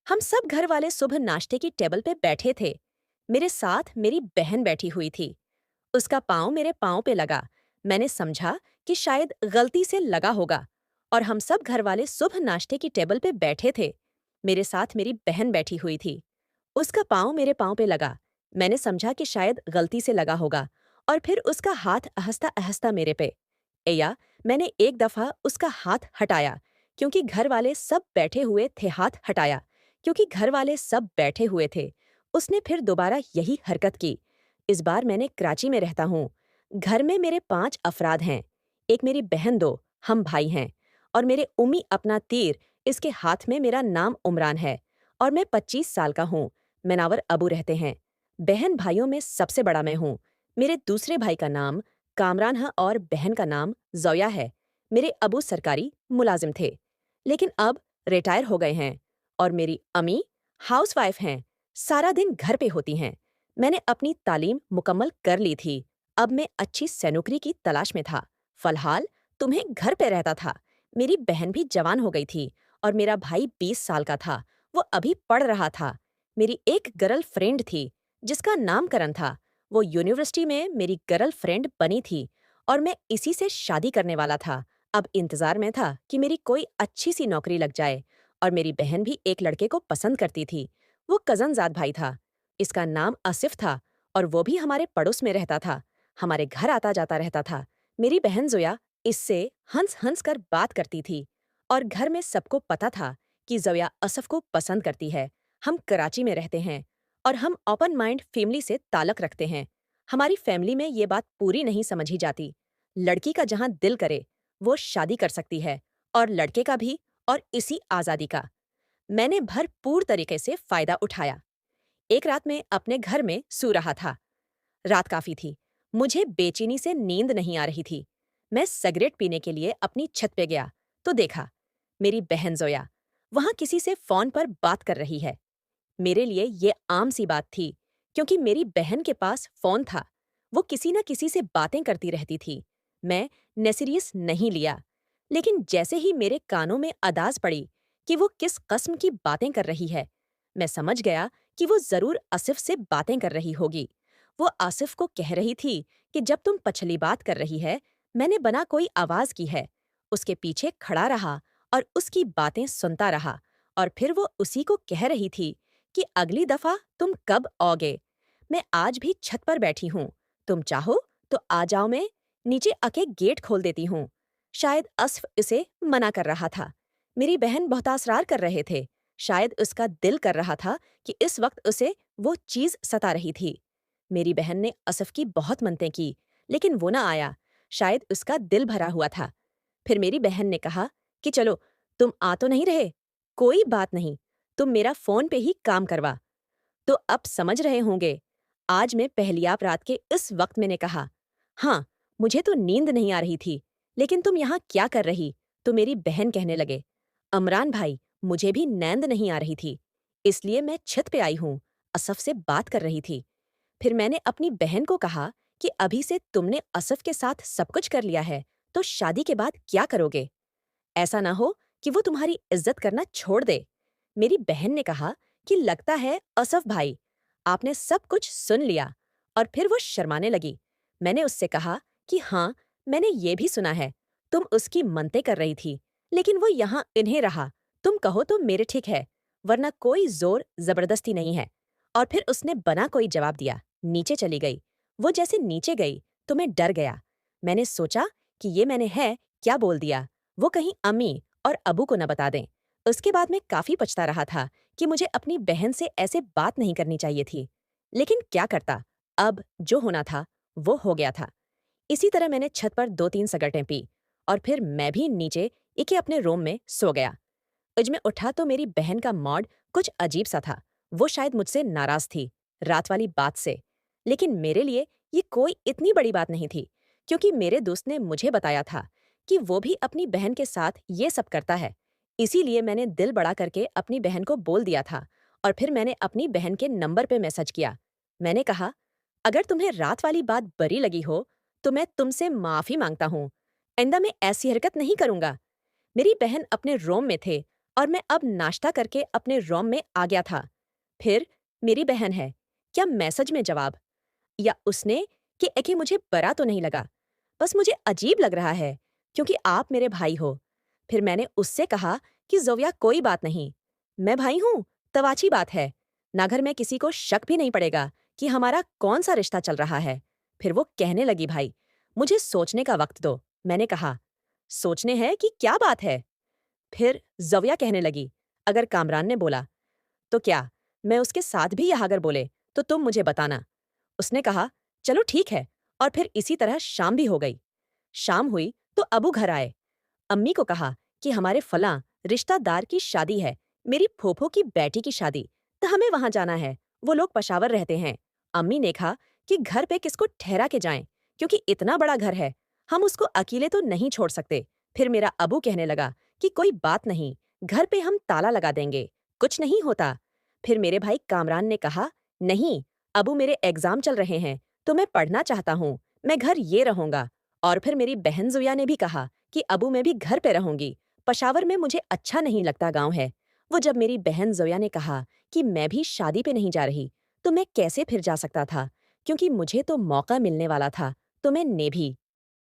हम सब घर वाले सुबह नाश्ते की टेबल पे बैठे थे। मेरे साथ मेरी बहन बैठी हुई थी। उसका पाँव मेरे पाँव पे लगा। मैंने समझा कि शायद गलती से लगा होगा। और हम सब घर वाले सुबह नाश्ते की टेबल पे बैठे थे। मेरे साथ मेरी बहन बैठी हुई थी। उसका पाँव मेरे पाँव पे लगा। मैंने समझा कि शायद गलती से लगा होगा। और फिर उसका हाथ ahsta ahsta मेरे पे। या मैंने एक दफा उसका हाथ हटाया क्योंकि घर वाले सब बैठे हुए थे। हाथ हटाया क्योंकि घर वाले सब बैठे हुए थे। उसने फिर दोबारा यही हरकत की। इस बार मैंने कराची में रहता हूँ। घर में मेरे 5 अफराद हैं। एक मेरी बहन, 2 हम भाई हैं। और मेरे उम्मी अपना तीर, इसके हाथ में मेरा नाम उमरान है। और मैं 25 साल का हूँ। मनावर अबू रहते हैं। बहन भाइयों में सबसे बड़ा मैं हूँ। मेरे दूसरे भाई का नाम कामरान है और बहन का नाम ज़ोया है। मेरे अबू सरकारी मुलाजिम थे, लेकिन अब रिटायर हो गए हैं। और मेरी अम्मी हाउसवाइफ हैं, सारा दिन घर पे होती हैं। मैंने अपनी तालीम मुकम्मल कर ली थी। अब मैं अच्छी सैनौकरी की तलाश में था। फ़िलहाल तुम्हें घर पे रहता था। मेरी बहन भी जवान हो गई थी और मेरा भाई 20 साल का था। वो अभी पढ़ रहा था। मेरी एक गर्ल फ्रेंड थी जिसका नामकरण था। वो यूनिवर्सिटी में मेरी गर्ल फ्रेंड बनी थी और मैं इसी से शादी करने वाला था। अब इंतजार में था कि मेरी कोई अच्छी सी नौकरी लग जाए। और मेरी बहन भी एक लड़के को पसंद करती थी। वो कजनजाद भाई था। इसका नाम आसिफ था और वो भी हमारे पड़ोस में रहता था। हमारे घर आता जाता रहता था। मेरी बहन जोया इससे हंस हंस कर बात करती थी। और घर में सबको पता था कि जोया असफ को पसंद करती है। हम कराची में रहते हैं और हम ओपन माइंड फैमिली से ताल्लुक रखते हैं। हमारी फैमिली में ये बात पूरी नहीं समझी जाती। लड़की का जहाँ दिल करे वो शादी कर सकती है, और लड़के का भी, और इसी आज़ादी का मैंने भरपूर तरीके से फायदा उठाया। एक रात में अपने घर में सो रहा था। रात काफी थी। मुझे बेचैनी से नींद नहीं आ रही थी। मैं सिगरेट पीने के लिए अपनी छत पे गया तो देखा मेरी बहन जोया वहां किसी से फोन पर बात कर रही है। मेरे लिए ये आम सी बात थी, क्योंकि मेरी बहन के पास फोन था। वो किसी न किसी से बातें करती रहती थी। मैं ने सीरियस नहीं लिया। लेकिन जैसे ही मेरे कानों में आवाज पड़ी कि वो किस कस्म की बातें कर रही है, मैं समझ गया कि वो जरूर आसिफ से बातें कर रही होगी। वो आसिफ को कह रही थी कि जब तुम पछली बात कर रही है, मैंने बना कोई आवाज की है। उसके पीछे खड़ा रहा और उसकी बातें सुनता रहा। और फिर वो उसी को कह रही थी कि अगली दफा तुम कब आओगे। मैं आज भी छत पर बैठी हूँ। तुम चाहो तो आ जाओ, मैं नीचे आके गेट खोल देती हूँ। शायद असफ इसे मना कर रहा था। मेरी बहन बहुत असरार कर रहे थे। शायद उसका दिल कर रहा था कि इस वक्त उसे वो चीज सता रही थी। मेरी बहन ने असफ की बहुत मिन्नतें की, लेकिन वो ना आया। शायद उसका दिल भरा हुआ था। फिर मेरी बहन ने कहा कि चलो, तुम आ तो नहीं रहे, कोई बात नहीं, तुम मेरा फोन पे ही काम करवा। तो अब समझ रहे होंगे। आज मैं पहलियाप रात के इस वक्त मैंने कहा, हाँ, मुझे तो नींद नहीं आ रही थी, लेकिन तुम यहाँ क्या कर रही? तो मेरी बहन कहने लगे, अमरान भाई, मुझे भी नींद नहीं आ रही थी, इसलिए मैं छत पे आई हूँ, असफ से बात कर रही थी। फिर मैंने अपनी बहन को कहा कि अभी से तुमने असफ के साथ सब कुछ कर लिया है, तो शादी के बाद क्या करोगे? ऐसा ना हो कि वो तुम्हारी इज्जत करना छोड़ दे। मेरी बहन ने कहा कि लगता है असफ भाई, आपने सब कुछ सुन लिया। और फिर वो शर्माने लगी। मैंने उससे कहा कि हाँ, मैंने ये भी सुना है, तुम उसकी मनते कर रही थी, लेकिन वो यहाँ इन्हें रहा। तुम कहो तो मेरे ठीक है, वरना कोई जोर जबरदस्ती नहीं है। और फिर उसने बना कोई जवाब दिया, नीचे चली गई। वो जैसे नीचे गई तो मैं डर गया। मैंने सोचा कि ये मैंने है क्या बोल दिया, वो कहीं अम्मी और अबू को न बता दें। उसके बाद मैं काफी पछता रहा था कि मुझे अपनी बहन से ऐसे बात नहीं करनी चाहिए थी। लेकिन क्या करता, अब जो होना था वो हो गया था। इसी तरह मैंने छत पर 2-3 सिगरेटें पी और फिर मैं भी नीचे एके अपने रूम में सो गया। आज मैं उठा तो मेरी बहन का मॉड कुछ अजीब सा था। वो शायद मुझसे नाराज थी रात वाली बात से। लेकिन मेरे लिए ये कोई इतनी बड़ी बात नहीं थी, क्योंकि मेरे दोस्त ने मुझे बताया था कि वो भी अपनी बहन के साथ ये सब करता है। इसीलिए मैंने दिल बड़ा करके अपनी बहन को बोल दिया था। और फिर मैंने अपनी बहन के नंबर पे मैसेज किया। मैंने कहा, अगर तुम्हें रात वाली बात बुरी लगी हो तो मैं तुमसे माफी मांगता हूँ। आइंदा मैं ऐसी हरकत नहीं करूंगा। मेरी बहन अपने रूम में थे और मैं अब नाश्ता करके अपने रूम में आ गया था। फिर मेरी बहन है, क्या मैसेज में जवाब? या उसने कि एके मुझे बुरा तो नहीं लगा, बस मुझे अजीब लग रहा है क्योंकि आप मेरे भाई हो। फिर मैंने उससे कहा कि ज़ोविया कोई बात नहीं, मैं भाई हूँ, तवाची बात है। ना घर में किसी को शक भी नहीं पड़ेगा कि हमारा कौन सा रिश्ता चल रहा है। फिर वो कहने लगी भाई, मुझे सोचने का वक्त दो। मैंने कहा, सोचने है कि क्या बात है? फिर ज़ोविया कहने लगी, अगर कामरान ने बोला, तो क्या मैं उसके साथ भी यहाँ अगर बोले, तो तुम मुझे बताना। उसने कहा, चलो ठीक है, और फिर इसी तरह शाम भी हो गई। शाम हुई तो अबू घर आए। अम्मी को कहा कि हमारे फलां रिश्तेदार की शादी है, मेरी फूफो की बेटी की शादी, तो हमें वहां जाना है। वो लोग पेशावर रहते हैं। अम्मी ने कहा कि घर पे किसको ठहरा के जाएं, क्योंकि इतना बड़ा घर है, हम उसको अकेले तो नहीं छोड़ सकते। फिर मेरा अबू कहने लगा कि कोई बात नहीं, घर पे हम ताला लगा देंगे, कुछ नहीं होता। फिर मेरे भाई कामरान ने कहा, नहीं, अबू मेरे एग्जाम चल रहे हैं, तो मैं पढ़ना चाहता हूँ, मैं घर ये रहूंगा। और फिर मेरी बहन जुया ने भी कहा कि अबू मैं भी घर पे रहूंगी, पशावर में मुझे अच्छा नहीं लगता गांव है। वो जब मेरी बहन जोया ने कहा कि मैं भी शादी पे नहीं जा रही, तो मैं कैसे फिर जा सकता था, क्योंकि मुझे तो मौका मिलने वाला था, तो मैंने भी